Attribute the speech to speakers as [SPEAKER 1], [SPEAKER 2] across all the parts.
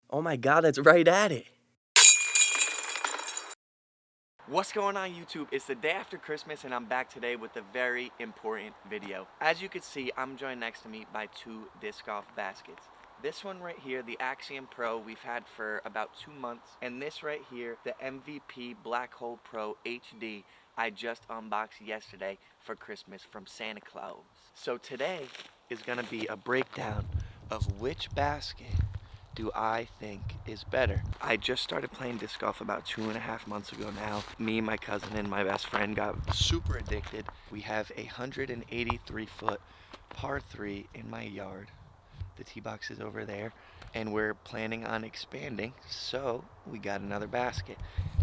[SPEAKER 1] Oh my God, that's right at it. What's going on YouTube? It's the day after Christmas and I'm back today with a very important video. As you can see, I'm joined next to me by two disc golf baskets. This one right here, the Axiom Pro, we've had for about 2 months. And this right here, the MVP Black Hole Pro HD, I just unboxed yesterday for Christmas from Santa Claus. So today is gonna be a breakdown of which basket do I think is better. I just started playing disc golf about 2.5 months ago now. Me, my cousin, and my best friend got super addicted. We have a 183-foot par 3 in my yard. The tee box is over there, and we're planning on expanding, so we got another basket.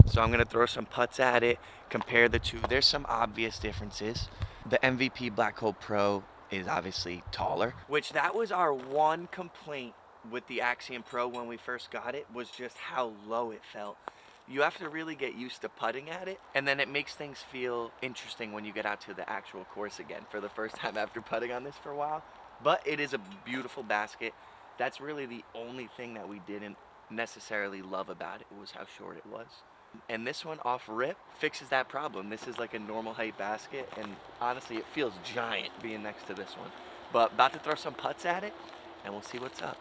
[SPEAKER 1] So I'm gonna throw some putts at it, compare the two. There's some obvious differences. The MVP Black Hole Pro is obviously taller, which that was our one complaint with the Axiom Pro when we first got it, was just how low it felt. You have to really get used to putting at it, and then it makes things feel interesting when you get out to the actual course again for the first time after putting on this for a while. But it is a beautiful basket. That's really the only thing that we didn't necessarily love about it, was how short it was. And this one off rip fixes that problem. This is like a normal height basket, and honestly it feels giant being next to this one. But about to throw some putts at it and we'll see what's up.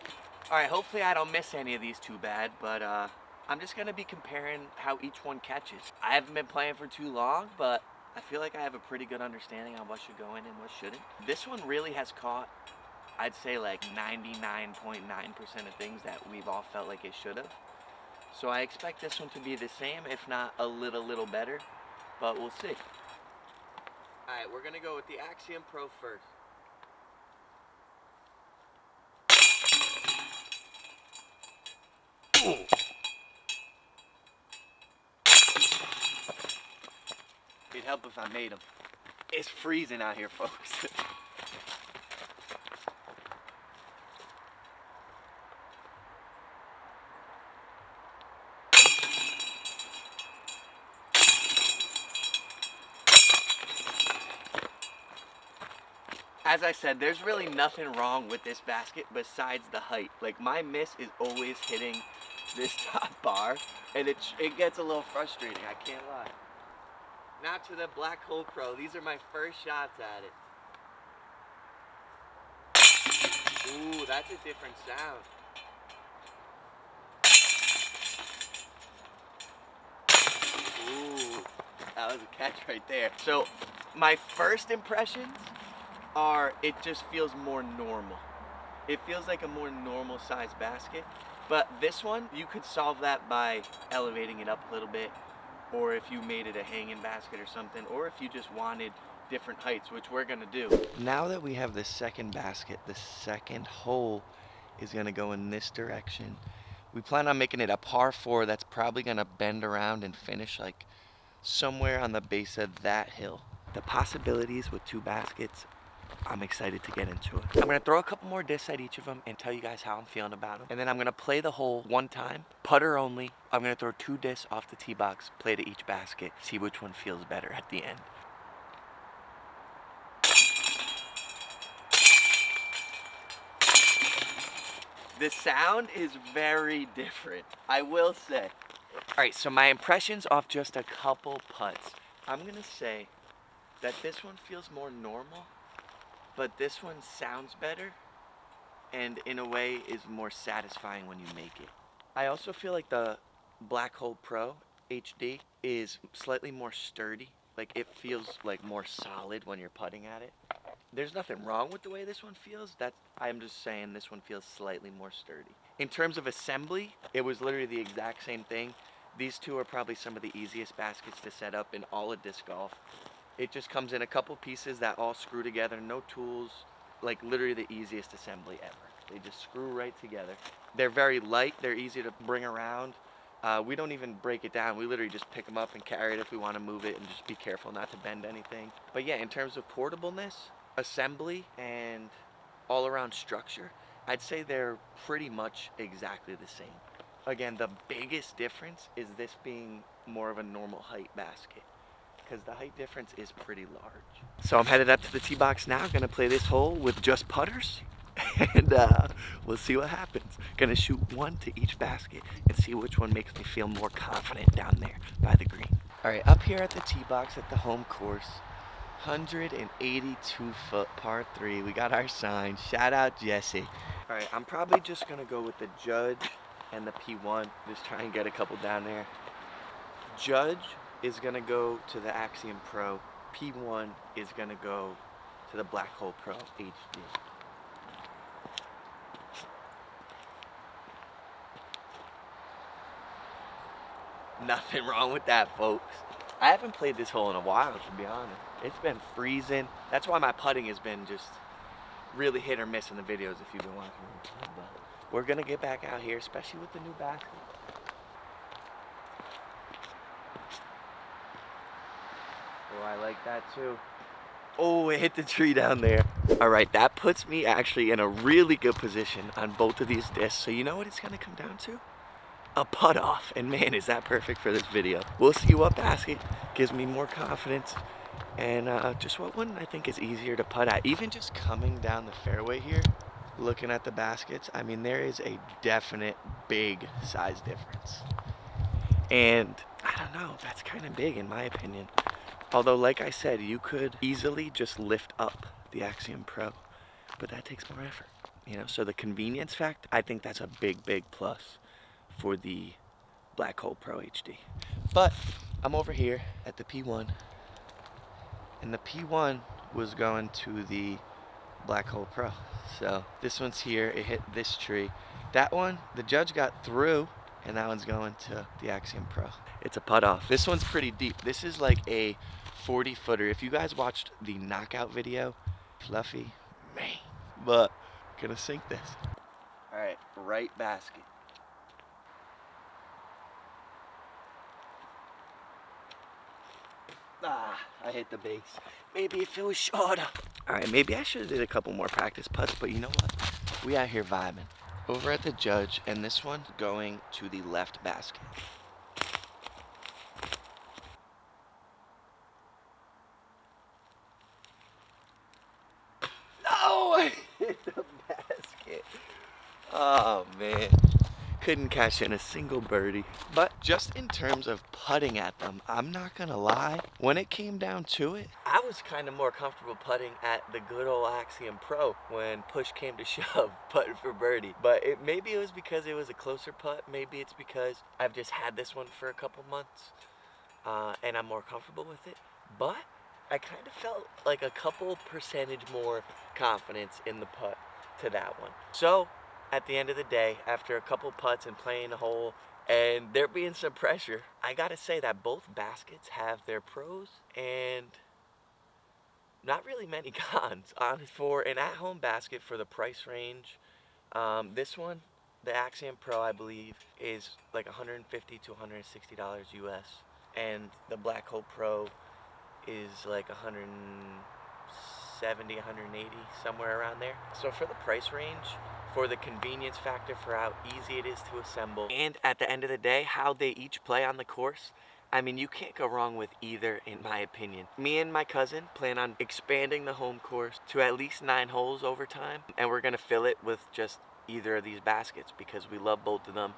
[SPEAKER 1] Alright, hopefully I don't miss any of these too bad, but I'm just gonna be comparing how each one catches. I haven't been playing for too long, but I feel like I have a pretty good understanding on what should go in and what shouldn't. This one really has caught, I'd say, like 99.9% of things that we've all felt like it should have. So I expect this one to be the same, if not a little better, but we'll see. Alright, we're gonna go with the Axiom Pro first. Ooh. It'd help if I made them. It's freezing out here, folks. As I said, there's really nothing wrong with this basket besides the height. Like, my miss is always hitting this top bar, and it gets a little frustrating, I can't lie. Now to the Black Hole Pro. These are my first shots at it. Ooh, that's a different sound. Ooh, that was a catch right there. So my first impressions are, it just feels more normal. It feels like a more normal sized basket. But this one, you could solve that by elevating it up a little bit, or if you made it a hanging basket or something, or if you just wanted different heights, which we're gonna do. Now that we have the second basket, the second hole is gonna go in this direction. We plan on making it a par 4 that's probably gonna bend around and finish like somewhere on the base of that hill. The possibilities with two baskets, I'm excited to get into it. I'm gonna throw a couple more discs at each of them and tell you guys how I'm feeling about them. And then I'm gonna play the hole one time, putter only. I'm gonna throw 2 discs off the tee box, play to each basket, see which one feels better at the end. The sound is very different, I will say. All right, so my impressions off just a couple putts. I'm gonna say that this one feels more normal, but this one sounds better, and in a way is more satisfying when you make it. I also feel like the Black Hole Pro HD is slightly more sturdy. Like, it feels like more solid when you're putting at it. There's nothing wrong with the way this one feels. I'm just saying this one feels slightly more sturdy. In terms of assembly, it was literally the exact same thing. These two are probably some of the easiest baskets to set up in all of disc golf. It just comes in a couple pieces that all screw together, no tools, like literally the easiest assembly ever. They just screw right together. They're very light, they're easy to bring around. We don't even break it down. We literally just pick them up and carry it if we want to move it, and just be careful not to bend anything. But yeah, in terms of portableness, assembly, and all around structure, I'd say they're pretty much exactly the same. Again, the biggest difference is this being more of a normal height basket, because the height difference is pretty large. So I'm headed up to the tee box now. I'm gonna play this hole with just putters and we'll see what happens. Gonna shoot one to each basket and see which one makes me feel more confident down there by the green. All right, up here at the tee box at the home course, 182 foot par 3. We got our sign. Shout out Jesse. All right, I'm probably just gonna go with the Judge and the P1. Just try and get a couple down there. Judge is gonna go to the Axiom Pro. P1 is gonna go to the Black Hole Pro HD. Nothing wrong with that, folks. I haven't played this hole in a while, to be honest. It's been freezing. That's why my putting has been just really hit or miss in the videos if you've been watching me. But we're gonna get back out here, especially with the new basket. Oh, I like that too. Oh, it hit the tree down there. All right, that puts me actually in a really good position on both of these discs. So you know what it's gonna come down to? A putt off. And man, is that perfect for this video. We'll see what basket gives me more confidence and just what one I think is easier to putt at. Even just coming down the fairway here, looking at the baskets, I mean, there is a definite big size difference. And I don't know, that's kind of big in my opinion. Although, like I said, you could easily just lift up the Axiom Pro, but that takes more effort, you know? So the convenience fact, I think that's a big, big plus for the Black Hole Pro HD. But I'm over here at the P1, and the P1 was going to the Black Hole Pro. So this one's here, it hit this tree. That one, the Judge got through, and that one's going to the Axiom Pro. It's a putt off. This one's pretty deep. This is like a 40 footer. If you guys watched the knockout video, fluffy, man. But gonna sink this. All right, right basket. Ah, I hit the base. Maybe if it was shorter. All right, maybe I should have did a couple more practice putts, but you know what? We out here vibing. Over at the Judge, and this one going to the left basket. No, I hit the basket. Oh man, couldn't cash in a single birdie. But just in terms of putting at them, I'm not gonna lie, when it came down to it, I was kind of more comfortable putting at the good old Axiom Pro when push came to shove, putting for birdie. But maybe it was because it was a closer putt, maybe it's because I've just had this one for a couple months and I'm more comfortable with it. But I kind of felt like a couple percentage more confidence in the putt to that one. So at the end of the day, after a couple putts and playing a hole and there being some pressure, I gotta say that both baskets have their pros and not really many cons. For an at-home basket for the price range, this one, the Axiom Pro, I believe, is like $150 to $160 US, and the Black Hole Pro is like 170, 180, somewhere around there. So for the price range, for the convenience factor, for how easy it is to assemble, and at the end of the day, how they each play on the course, I mean, you can't go wrong with either, in my opinion. Me and my cousin plan on expanding the home course to at least 9 holes over time, and we're gonna fill it with just either of these baskets because we love both of them.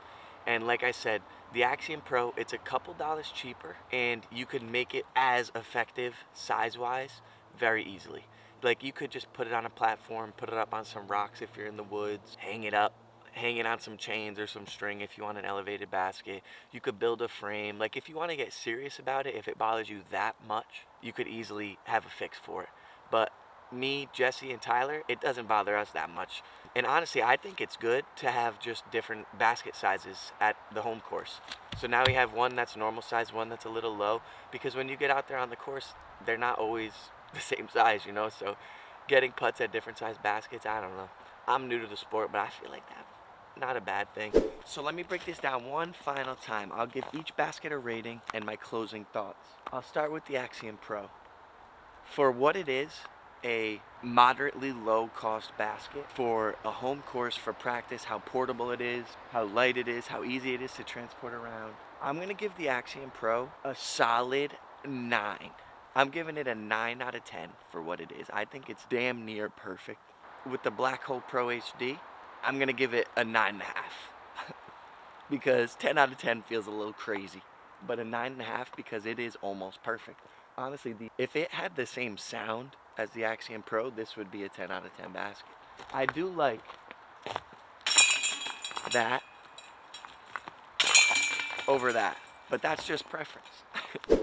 [SPEAKER 1] And like I said, the Axiom Pro, it's a couple dollars cheaper, and you could make it as effective size-wise very easily. Like, you could just put it on a platform, put it up on some rocks if you're in the woods, hang it up, hang it on some chains or some string if you want an elevated basket. You could build a frame. Like, if you want to get serious about it, if it bothers you that much, you could easily have a fix for it. But me, Jesse, and Tyler, it doesn't bother us that much. And honestly, I think it's good to have just different basket sizes at the home course. So now we have one that's normal size, one that's a little low, because when you get out there on the course, they're not always the same size, you know? So getting putts at different size baskets, I don't know. I'm new to the sport, but I feel like that's not a bad thing. So let me break this down one final time. I'll give each basket a rating and my closing thoughts. I'll start with the Axiom Pro. For what it is, a moderately low cost basket for a home course for practice, how portable it is, how light it is, how easy it is to transport around, I'm gonna give the Axiom Pro a solid 9. I'm giving it a 9 out of 10 for what it is. I think it's damn near perfect. with the Black Hole Pro HD, I'm gonna give it a 9.5 because 10 out of 10 feels a little crazy, but a 9.5 because it is almost perfect. Honestly, if it had the same sound as the Axiom Pro, this would be a 10 out of 10 basket. I do like that over that, but that's just preference.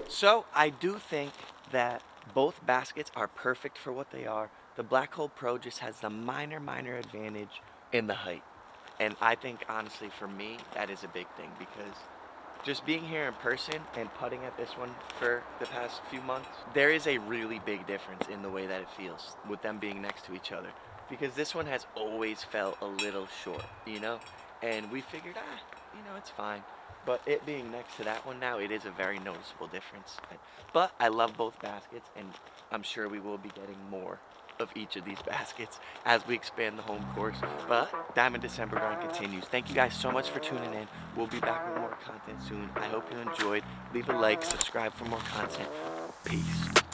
[SPEAKER 1] So I do think that both baskets are perfect for what they are. The Black Hole Pro just has the minor advantage in the height. And I think honestly for me, that is a big thing because just being here in person and putting at this one for the past few months, there is a really big difference in the way that it feels with them being next to each other. Because this one has always felt a little short, you know? And we figured, you know, it's fine. But it being next to that one now, it is a very noticeable difference. But I love both baskets, and I'm sure we will be getting more of each of these baskets as we expand the home course. But Diamond December run continues. Thank you guys so much for tuning in. We'll be back with more content soon. I hope you enjoyed. Leave a like, subscribe for more content. Peace.